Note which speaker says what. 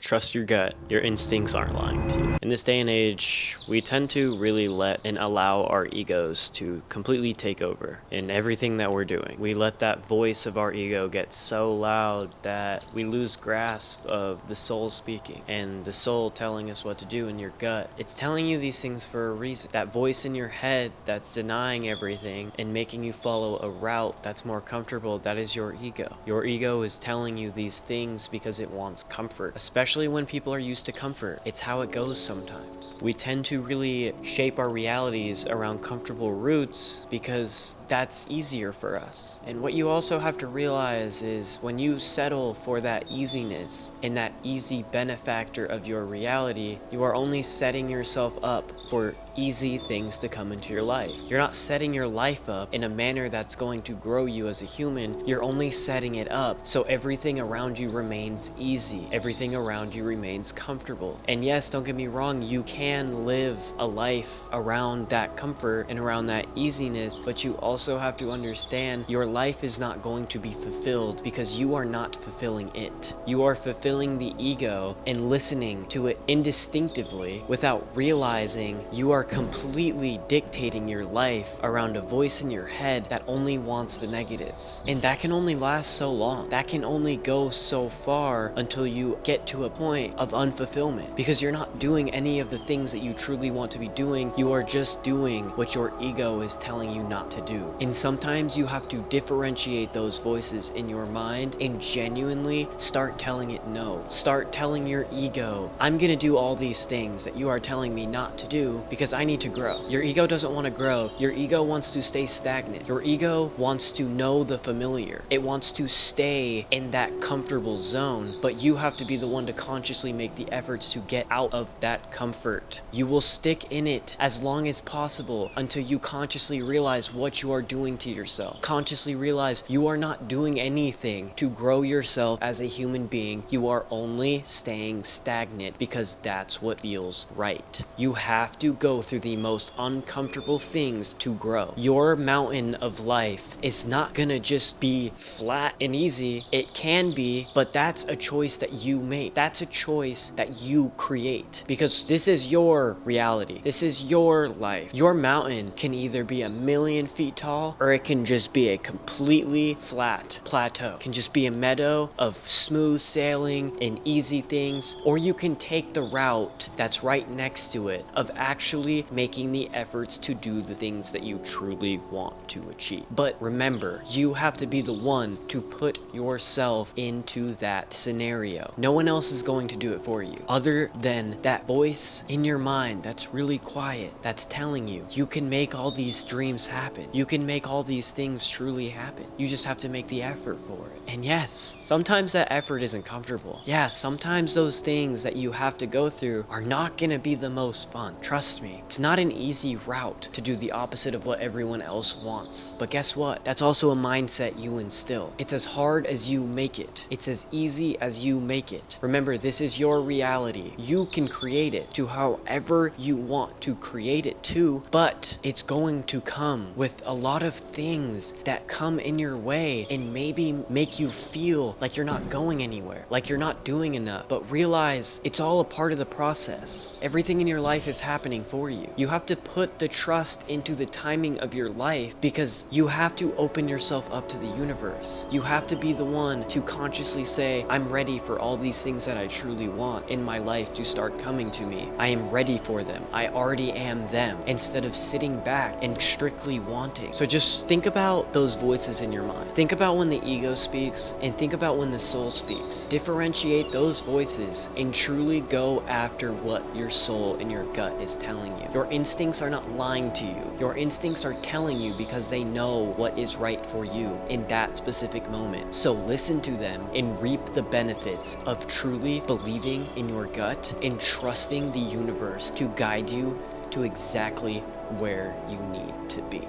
Speaker 1: Trust your gut. Your instincts aren't lying to you. In this day and age, we tend to really let and allow our egos to completely take over in everything that we're doing. We let that voice of our ego get so loud that we lose grasp of the soul speaking and the soul telling us what to do in your gut. It's telling you these things for a reason. That voice in your head that's denying everything and making you follow a route that's more comfortable, that is your ego. Your ego is telling you these things because it wants comfort, especially when people are used to comfort. It's how it goes sometimes. We tend to really shape our realities around comfortable roots because that's easier for us. And what you also have to realize is when you settle for that easiness and that easy benefactor of your reality, you are only setting yourself up for easy things to come into your life. You're not setting your life up in a manner that's going to grow you as a human. You're only setting it up so everything around you remains easy. Everything around you remains comfortable. And yes, don't get me wrong, you can live a life around that comfort and around that easiness, but you also have to understand your life is not going to be fulfilled because you are not fulfilling it. You are fulfilling the ego and listening to it indistinctively without realizing you are completely dictating your life around a voice in your head that only wants the negatives. And that can only last so long. That can only go so far until you get to a point of unfulfillment, because you're not doing any of the things that you truly want to be doing. You are just doing what your ego is telling you not to do. And sometimes you have to differentiate those voices in your mind and genuinely start telling it no. Start telling your ego, I'm gonna do all these things that you are telling me not to do because I need to grow. Your ego doesn't want to grow. Your ego wants to stay stagnant. Your ego wants to know the familiar. It wants to stay in that comfortable zone, but you have to be the one to consciously make the efforts to get out of that comfort. You will stick in it as long as possible until you consciously realize what you are doing to yourself. Consciously realize you are not doing anything to grow yourself as a human being. You are only staying stagnant because that's what feels right. You have to go through the most uncomfortable things to grow. Your mountain of life is not gonna just be flat and easy. It can be, but that's a choice that you make. That's a choice that you create, because this is your reality. This is your life. Your mountain can either be 1,000,000 feet tall or it can just be a completely flat plateau. It can just be a meadow of smooth sailing and easy things, or you can take the route that's right next to it of actually making the efforts to do the things that you truly want to achieve. But remember, you have to be the one to put yourself into that scenario. No one else is going to do it for you other than that voice in your mind that's really quiet, that's telling you you can make all these dreams happen. You can make all these things truly happen. You just have to make the effort for it. And yes, sometimes that effort isn't comfortable. Yeah, sometimes those things that you have to go through are not gonna be the most fun. Trust me, it's not an easy route to do the opposite of what everyone else wants. But guess what? That's also a mindset you instill. It's as hard as you make it. It's as easy as you make it. Remember, this is your reality. You can create it to however you want to create it to, but it's going to come with a lot of things that come in your way and maybe make you feel like you're not going anywhere, like you're not doing enough. But realize it's all a part of the process. Everything in your life is happening for you. You have to put the trust into the timing of your life, because you have to open yourself up to the universe. You have to be the one to consciously say, I'm ready for all these things that I truly want in my life to start coming to me. I am ready for them. I already am them, instead of sitting back and strictly wanting. So just think about those voices in your mind. Think about when the ego speaks and think about when the soul speaks. Differentiate those voices and truly go after what your soul and your gut is telling you. Your instincts are not lying to you. Your instincts are telling you because they know what is right for you in that specific moment. So listen to them and reap the benefits of truly believing in your gut and trusting the universe to guide you to exactly where you need to be.